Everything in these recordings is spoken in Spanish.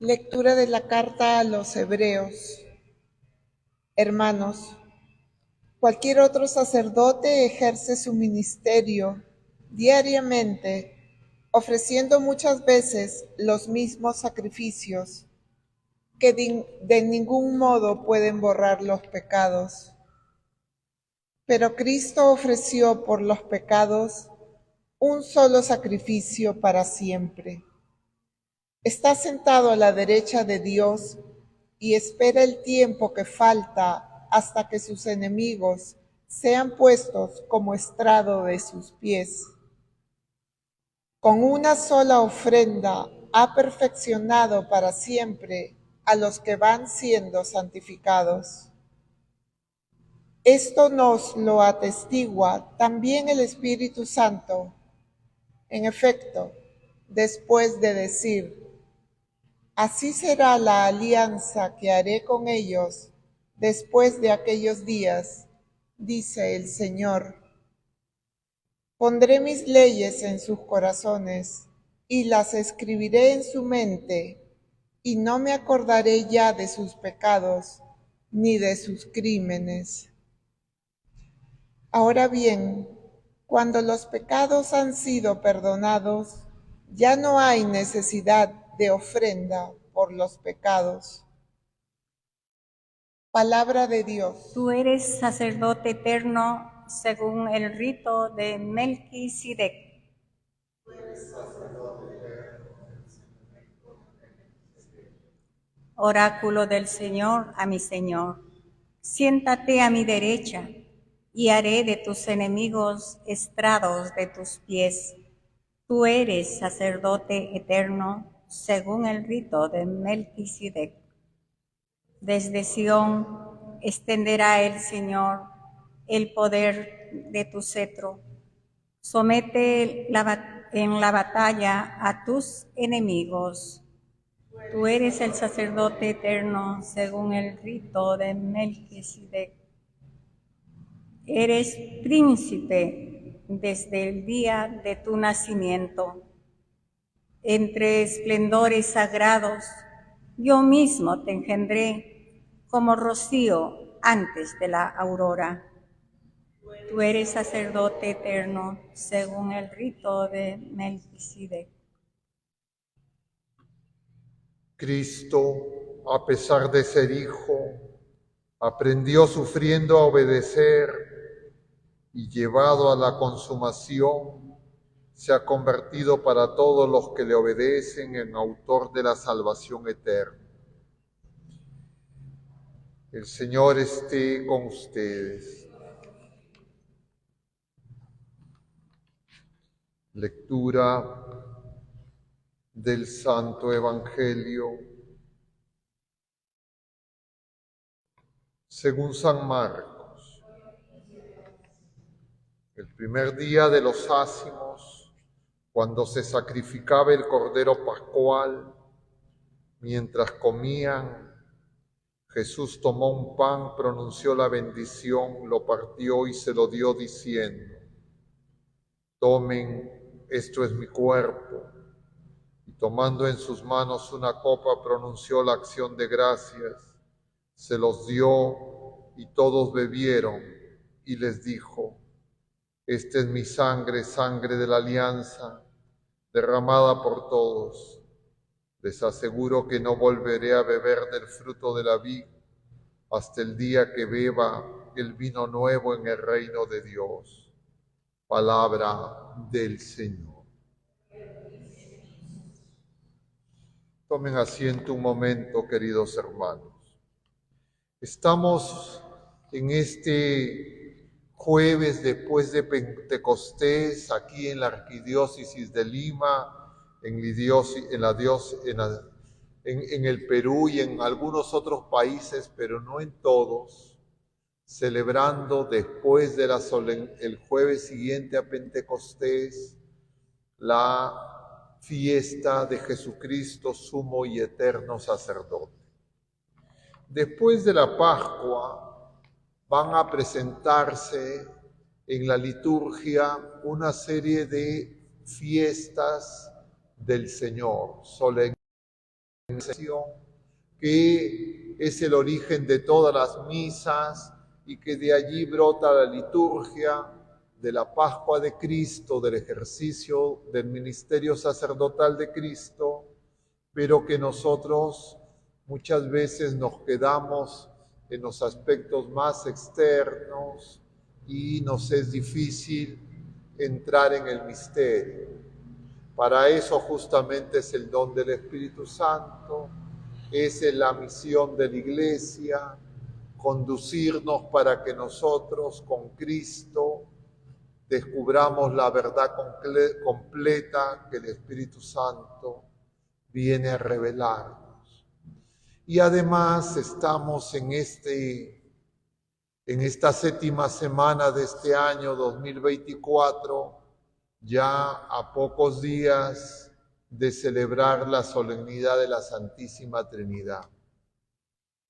Lectura de la carta a los Hebreos. Hermanos, cualquier otro sacerdote ejerce su ministerio diariamente, ofreciendo muchas veces los mismos sacrificios que de ningún modo pueden borrar los pecados. Pero Cristo ofreció por los pecados un solo sacrificio para siempre. Está sentado a la derecha de Dios y espera el tiempo que falta hasta que sus enemigos sean puestos como estrado de sus pies. Con una sola ofrenda ha perfeccionado para siempre a los que van siendo santificados. Esto nos lo atestigua también el Espíritu Santo. En efecto, después de decir: así será la alianza que haré con ellos después de aquellos días, dice el Señor. Pondré mis leyes en sus corazones y las escribiré en su mente, y no me acordaré ya de sus pecados ni de sus crímenes. Ahora bien, cuando los pecados han sido perdonados, ya no hay necesidad de ofrenda por los pecados. Palabra de Dios. Tú eres sacerdote eterno según el rito de Melquisedec. Oráculo del Señor a mi Señor, siéntate a mi derecha y haré de tus enemigos estrados de tus pies. Tú eres sacerdote eterno según el rito de Melquisedec. Desde Sión extenderá el Señor el poder de tu cetro. Somete en la batalla a tus enemigos. Tú eres el sacerdote eterno según el rito de Melquisedec. Eres príncipe desde el día de tu nacimiento. Entre esplendores sagrados, yo mismo te engendré como rocío antes de la aurora. Tú eres sacerdote eterno según el rito de Melquisedec. Cristo, a pesar de ser hijo, aprendió sufriendo a obedecer y llevado a la consumación, se ha convertido para todos los que le obedecen en autor de la salvación eterna. El Señor esté con ustedes. Lectura del Santo Evangelio según San Marcos. El primer día de los ázimos, cuando se sacrificaba el Cordero Pascual, mientras comían, Jesús tomó un pan, pronunció la bendición, lo partió y se lo dio diciendo: tomen, esto es mi cuerpo. Y tomando en sus manos una copa, pronunció la acción de gracias, se los dio y todos bebieron, y les dijo: esta es mi sangre, sangre de la alianza, derramada por todos. Les aseguro que no volveré a beber del fruto de la vid hasta el día que beba el vino nuevo en el reino de Dios. Palabra del Señor. Tomen asiento un momento, queridos hermanos. Estamos en este jueves después de Pentecostés, aquí en la Arquidiócesis de Lima, en el Perú y en algunos otros países, pero no en todos, celebrando después de el jueves siguiente a Pentecostés, la fiesta de Jesucristo, sumo y eterno sacerdote. Después de la Pascua van a presentarse en la liturgia una serie de fiestas del Señor, solemnes. que es el origen de todas las misas y que de allí brota la liturgia de la Pascua de Cristo, del ejercicio del ministerio sacerdotal de Cristo, pero que nosotros muchas veces nos quedamos en los aspectos más externos y nos es difícil entrar en el misterio. Para eso justamente es el don del Espíritu Santo, es la misión de la Iglesia, conducirnos para que nosotros con Cristo descubramos la verdad completa que el Espíritu Santo viene a revelarnos. Y además estamos en esta séptima semana de este año 2024, ya a pocos días de celebrar la solemnidad de la Santísima Trinidad,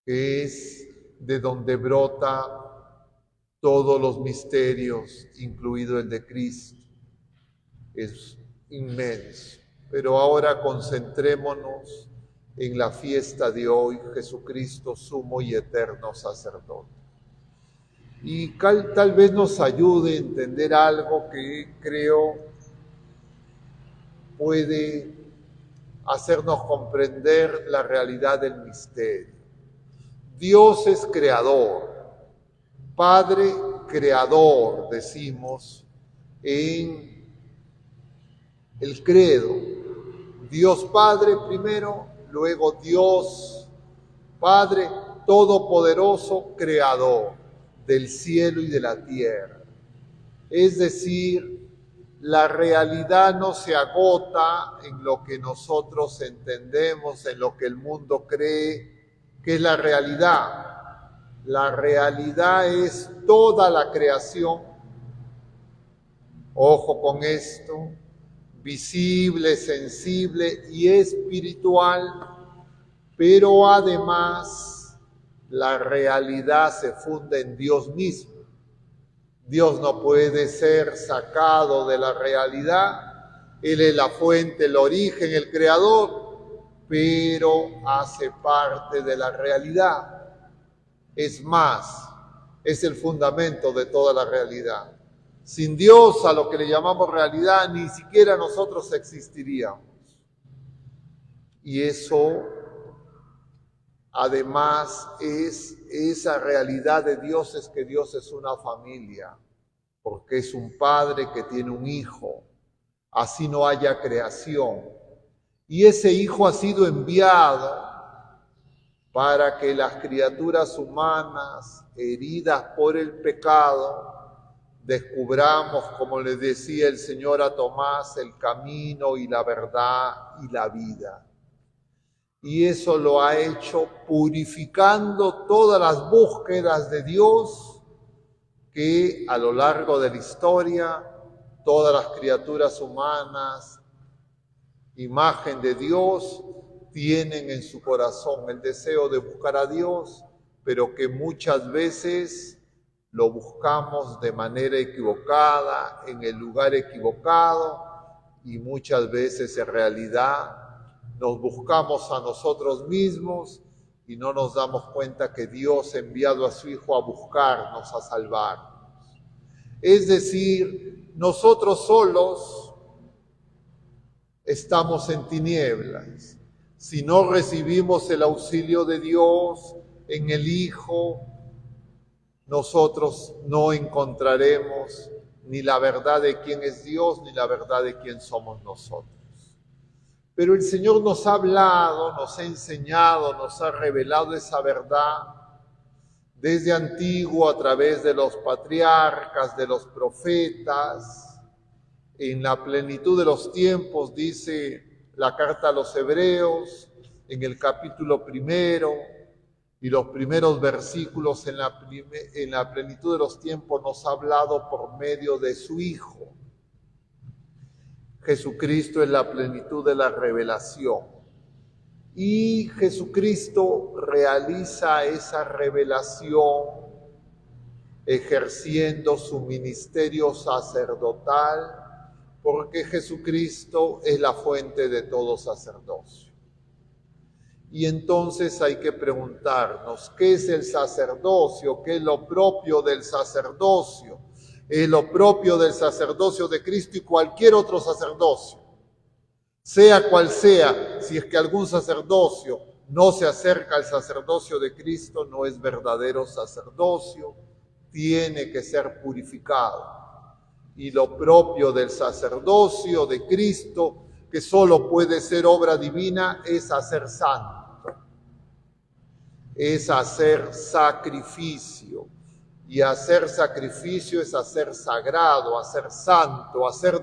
que es de donde brota todos los misterios, incluido el de Cristo. Es inmenso. Pero ahora concentrémonos en la fiesta de hoy, Jesucristo, sumo y eterno sacerdote. Y tal vez nos ayude a entender algo que creo puede hacernos comprender la realidad del misterio. Dios es creador, Padre creador, decimos en el credo. Dios Padre primero, luego Dios Padre todopoderoso, creador del cielo y de la tierra. Es decir, la realidad no se agota en lo que nosotros entendemos, en lo que el mundo cree que es la realidad. La realidad es toda la creación. Ojo con esto, visible, sensible y espiritual, pero además la realidad se funda en Dios mismo. Dios no puede ser sacado de la realidad. Él es la fuente, el origen, el creador, pero hace parte de la realidad. Es más, es el fundamento de toda la realidad. Sin Dios, a lo que le llamamos realidad, ni siquiera nosotros existiríamos. Y eso, además, es esa realidad de Dios, es que Dios es una familia, porque es un padre que tiene un hijo, así no haya creación. Y ese hijo ha sido enviado para que las criaturas humanas, heridas por el pecado, descubramos, como le decía el Señor a Tomás, el camino y la verdad y la vida. Y eso lo ha hecho purificando todas las búsquedas de Dios que a lo largo de la historia todas las criaturas humanas, imagen de Dios, tienen en su corazón el deseo de buscar a Dios, pero que muchas veces lo buscamos de manera equivocada, en el lugar equivocado, y muchas veces en realidad nos buscamos a nosotros mismos y no nos damos cuenta que Dios ha enviado a su Hijo a buscarnos, a salvarnos. Es decir, nosotros solos estamos en tinieblas. Si no recibimos el auxilio de Dios en el Hijo, nosotros no encontraremos ni la verdad de quién es Dios, ni la verdad de quién somos nosotros. Pero el Señor nos ha hablado, nos ha enseñado, nos ha revelado esa verdad desde antiguo a través de los patriarcas, de los profetas. En la plenitud de los tiempos, dice la carta a los Hebreos, en el capítulo 1, y los primeros versículos en la plenitud de los tiempos nos ha hablado por medio de su Hijo. Jesucristo es la plenitud de la revelación. Y Jesucristo realiza esa revelación ejerciendo su ministerio sacerdotal, porque Jesucristo es la fuente de todo sacerdocio. Y entonces hay que preguntarnos, ¿qué es el sacerdocio? ¿Qué es lo propio del sacerdocio? Es lo propio del sacerdocio de Cristo y cualquier otro sacerdocio. Sea cual sea, si es que algún sacerdocio no se acerca al sacerdocio de Cristo, no es verdadero sacerdocio, tiene que ser purificado. Y lo propio del sacerdocio de Cristo, que solo puede ser obra divina, es hacer santo, es hacer sacrificio. Y hacer sacrificio es hacer sagrado, hacer santo, ser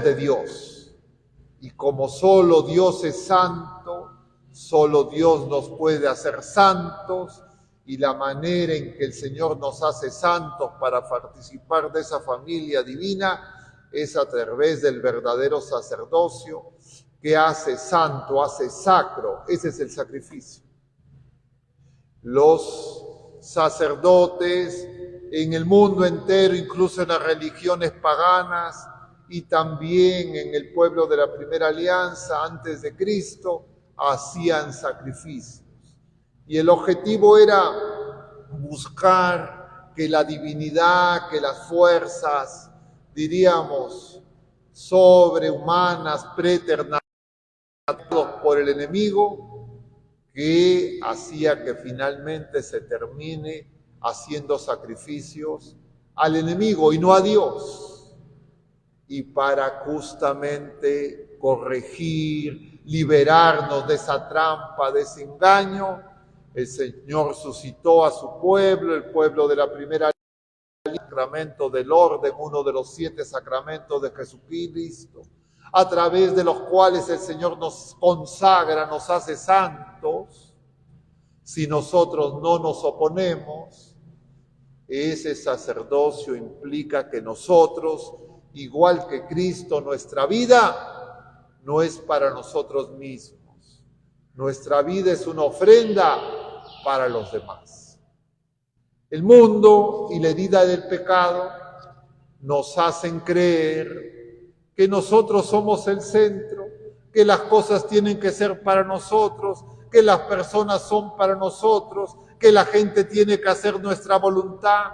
de Dios. Y como solo Dios es santo, solo Dios nos puede hacer santos, y la manera en que el Señor nos hace santos para participar de esa familia divina es a través del verdadero sacerdocio que hace santo, hace sacro. Ese es el sacrificio. Los sacerdotes en el mundo entero, incluso en las religiones paganas y también en el pueblo de la primera alianza antes de Cristo, hacían sacrificios. Y el objetivo era buscar que la divinidad, que las fuerzas, diríamos, sobrehumanas, preternaturales por el enemigo, que hacía que finalmente se termine haciendo sacrificios al enemigo y no a Dios. Y para justamente corregir, liberarnos de esa trampa, de ese engaño, el Señor suscitó a su pueblo, el pueblo de la primera alianza, el sacramento del orden, uno de los 7 sacramentos de Jesucristo, a través de los cuales el Señor nos consagra, nos hace santos. Si nosotros no nos oponemos, ese sacerdocio implica que nosotros, igual que Cristo, nuestra vida no es para nosotros mismos. Nuestra vida es una ofrenda para los demás. El mundo y la herida del pecado nos hacen creer que nosotros somos el centro, que las cosas tienen que ser para nosotros, que las personas son para nosotros, que la gente tiene que hacer nuestra voluntad,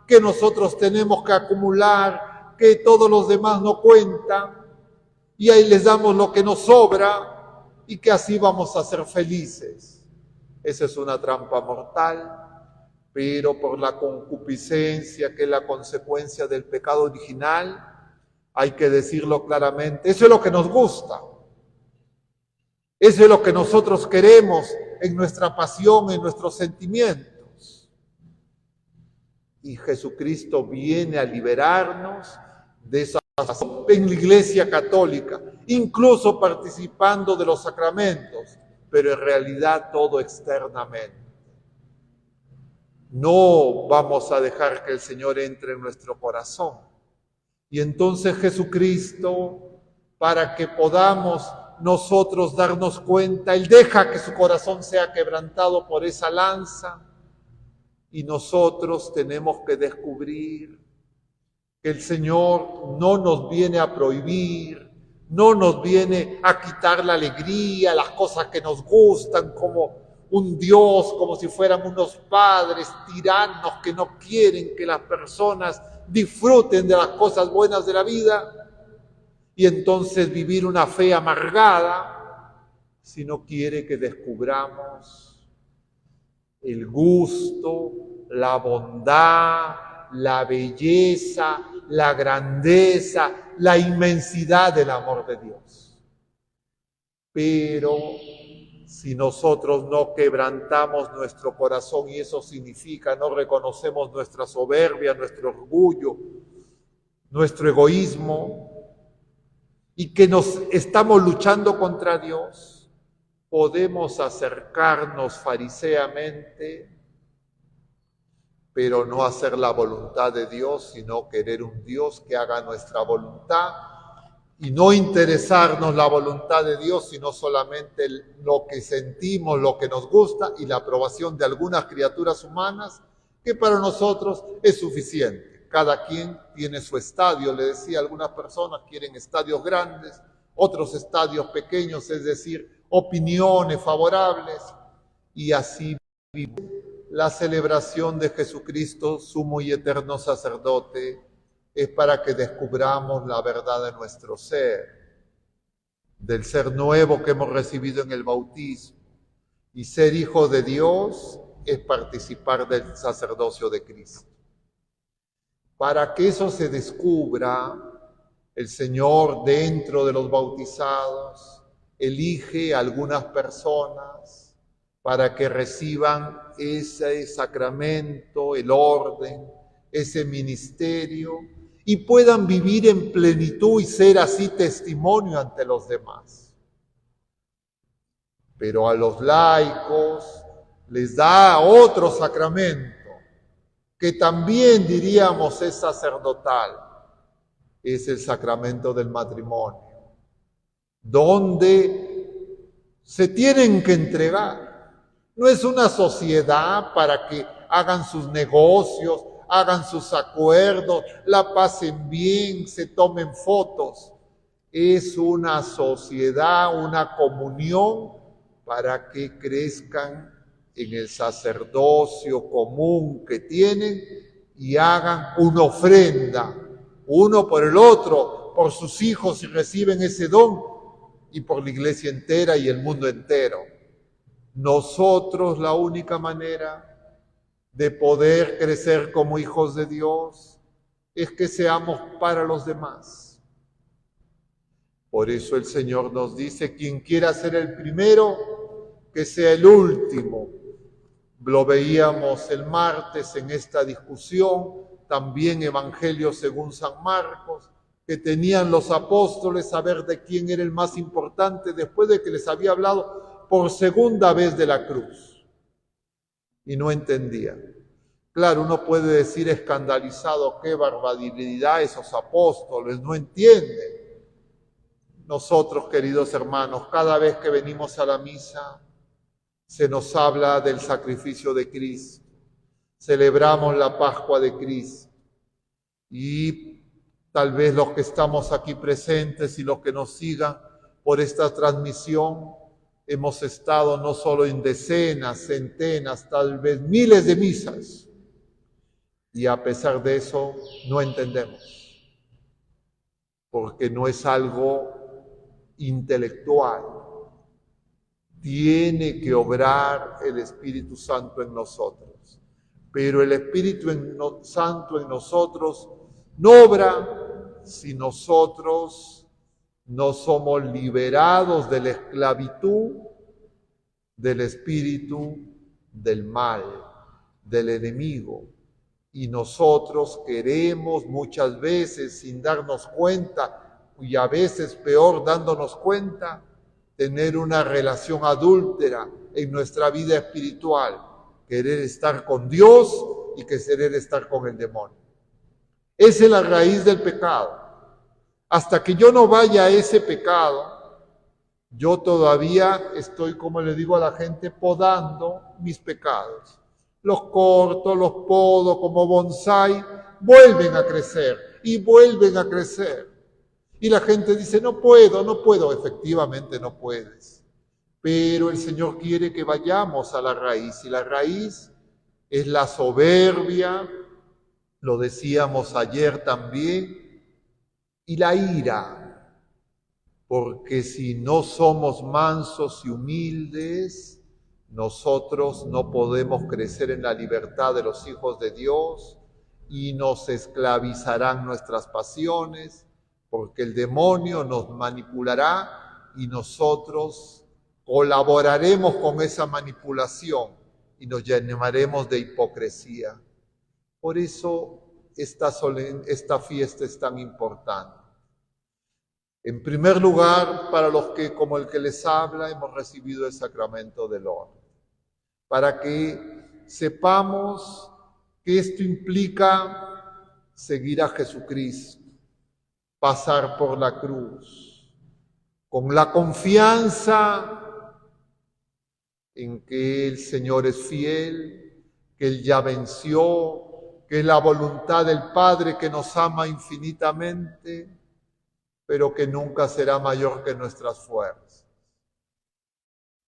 que nosotros tenemos que acumular, que todos los demás no cuentan, y ahí les damos lo que nos sobra y que así vamos a ser felices. Esa es una trampa mortal, pero por la concupiscencia, que es la consecuencia del pecado original, hay que decirlo claramente, eso es lo que nos gusta. Eso es lo que nosotros queremos en nuestra pasión, en nuestros sentimientos. Y Jesucristo viene a liberarnos de esa pasión en la Iglesia Católica, incluso participando de los sacramentos, pero en realidad todo externamente. No vamos a dejar que el Señor entre en nuestro corazón. Y entonces Jesucristo, para que podamos nosotros darnos cuenta, Él deja que su corazón sea quebrantado por esa lanza, y nosotros tenemos que descubrir que el Señor no nos viene a prohibir, no nos viene a quitar la alegría, las cosas que nos gustan, como un Dios, como si fueran unos padres tiranos que no quieren que las personas disfruten de las cosas buenas de la vida y entonces vivir una fe amargada, sino quiere que descubramos el gusto, la bondad, la belleza, la grandeza, la inmensidad del amor de Dios. Pero si nosotros no quebrantamos nuestro corazón, y eso significa no reconocemos nuestra soberbia, nuestro orgullo, nuestro egoísmo, y que nos estamos luchando contra Dios, podemos acercarnos fariseamente, pero no hacer la voluntad de Dios, sino querer un Dios que haga nuestra voluntad y no interesarnos la voluntad de Dios, sino solamente lo que sentimos, lo que nos gusta y la aprobación de algunas criaturas humanas, que para nosotros es suficiente. Cada quien tiene su estadio, le decía, algunas personas quieren estadios grandes, otros estadios pequeños, es decir, opiniones favorables, y así vivimos. La celebración de Jesucristo, sumo y eterno sacerdote, es para que descubramos la verdad de nuestro ser, del ser nuevo que hemos recibido en el bautismo. Y ser hijo de Dios es participar del sacerdocio de Cristo. Para que eso se descubra, el Señor, dentro de los bautizados, elige a algunas personas para que reciban ese sacramento, el orden, ese ministerio, y puedan vivir en plenitud y ser así testimonio ante los demás. Pero a los laicos les da otro sacramento, que también diríamos es sacerdotal, es el sacramento del matrimonio, donde se tienen que entregar. No es una sociedad para que hagan sus negocios, hagan sus acuerdos, la pasen bien, se tomen fotos. Es una sociedad, una comunión para que crezcan en el sacerdocio común que tienen y hagan una ofrenda, uno por el otro, por sus hijos si reciben ese don, y por la iglesia entera y el mundo entero. Nosotros, la única manera de poder crecer como hijos de Dios es que seamos para los demás. Por eso el Señor nos dice, quien quiera ser el primero, que sea el último. Lo veíamos el martes en esta discusión, también Evangelio según San Marcos, que tenían los apóstoles a ver de quién era el más importante después de que les había hablado por segunda vez de la cruz. Y no entendían. Claro, uno puede decir escandalizado, qué barbaridad esos apóstoles, no entienden. Nosotros, queridos hermanos, cada vez que venimos a la misa, se nos habla del sacrificio de Cristo. Celebramos la Pascua de Cristo. Y tal vez los que estamos aquí presentes y los que nos sigan por esta transmisión, hemos estado no solo en decenas, centenas, tal vez miles de misas. Y a pesar de eso, no entendemos. Porque no es algo intelectual. Tiene que obrar el Espíritu Santo en nosotros. Pero el Espíritu Santo en nosotros no obra si nosotros no somos liberados de la esclavitud del espíritu del mal, del enemigo. Y nosotros queremos muchas veces, sin darnos cuenta, y a veces peor dándonos cuenta, tener una relación adúltera en nuestra vida espiritual, querer estar con Dios y querer estar con el demonio. Esa es la raíz del pecado. Hasta que yo no vaya a ese pecado, yo todavía estoy, como le digo a la gente, podando mis pecados. Los corto, los podo como bonsái, vuelven a crecer y vuelven a crecer. Y la gente dice, no puedo. Efectivamente no puedes. Pero el Señor quiere que vayamos a la raíz. Y la raíz es la soberbia, lo decíamos ayer también, y la ira, porque si no somos mansos y humildes, nosotros no podemos crecer en la libertad de los hijos de Dios y nos esclavizarán nuestras pasiones, porque el demonio nos manipulará y nosotros colaboraremos con esa manipulación y nos llenaremos de hipocresía. Por eso esta fiesta es tan importante. En primer lugar, para los que, como el que les habla, hemos recibido el sacramento del orden, para que sepamos que esto implica seguir a Jesucristo, pasar por la cruz, con la confianza en que el Señor es fiel, que Él ya venció, que es la voluntad del Padre que nos ama infinitamente, pero que nunca será mayor que nuestras fuerzas.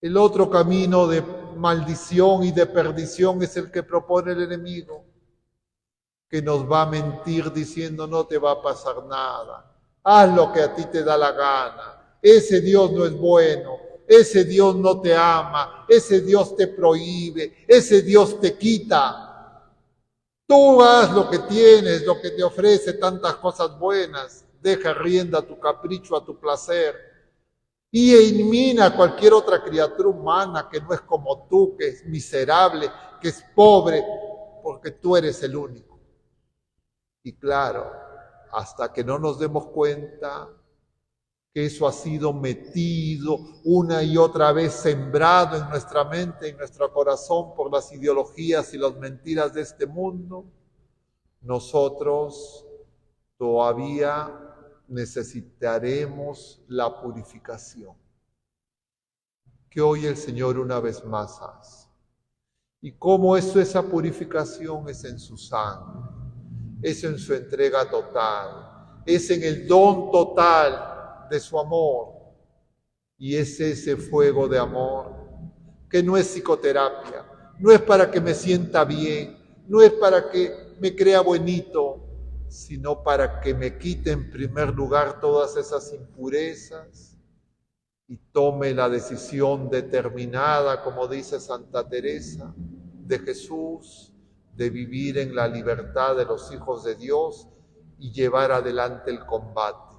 El otro camino de maldición y de perdición es el que propone el enemigo, que nos va a mentir diciendo no te va a pasar nada, haz lo que a ti te da la gana, ese Dios no es bueno, ese Dios no te ama, ese Dios te prohíbe, ese Dios te quita. Tú haz lo que tienes, lo que te ofrece tantas cosas buenas, deja rienda a tu capricho, a tu placer, y elimina a cualquier otra criatura humana que no es como tú, que es miserable, que es pobre, porque tú eres el único. Y claro, hasta que no nos demos cuenta que eso ha sido metido una y otra vez, sembrado en nuestra mente, en nuestro corazón por las ideologías y las mentiras de este mundo, nosotros todavía necesitaremos la purificación que hoy el Señor una vez más hace. Y cómo es esa purificación es en su sangre, es en su entrega total, es en el don total de su amor. Y es ese fuego de amor que no es psicoterapia, no es para que me sienta bien, no es para que me crea bonito, sino para que me quite en primer lugar todas esas impurezas y tome la decisión determinada, como dice Santa Teresa, de Jesús, de vivir en la libertad de los hijos de Dios y llevar adelante el combate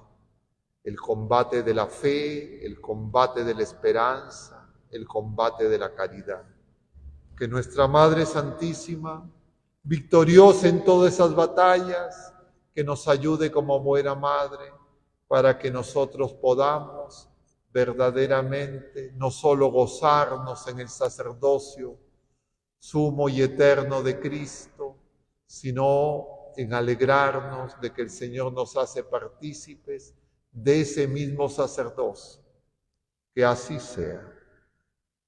de la fe, el combate de la esperanza, el combate de la caridad. Que nuestra Madre Santísima, victoriosa en todas esas batallas, que nos ayude como buena Madre para que nosotros podamos verdaderamente no solo gozarnos en el sacerdocio sumo y eterno de Cristo, sino en alegrarnos de que el Señor nos hace partícipes de ese mismo sacerdocio. Que así sea.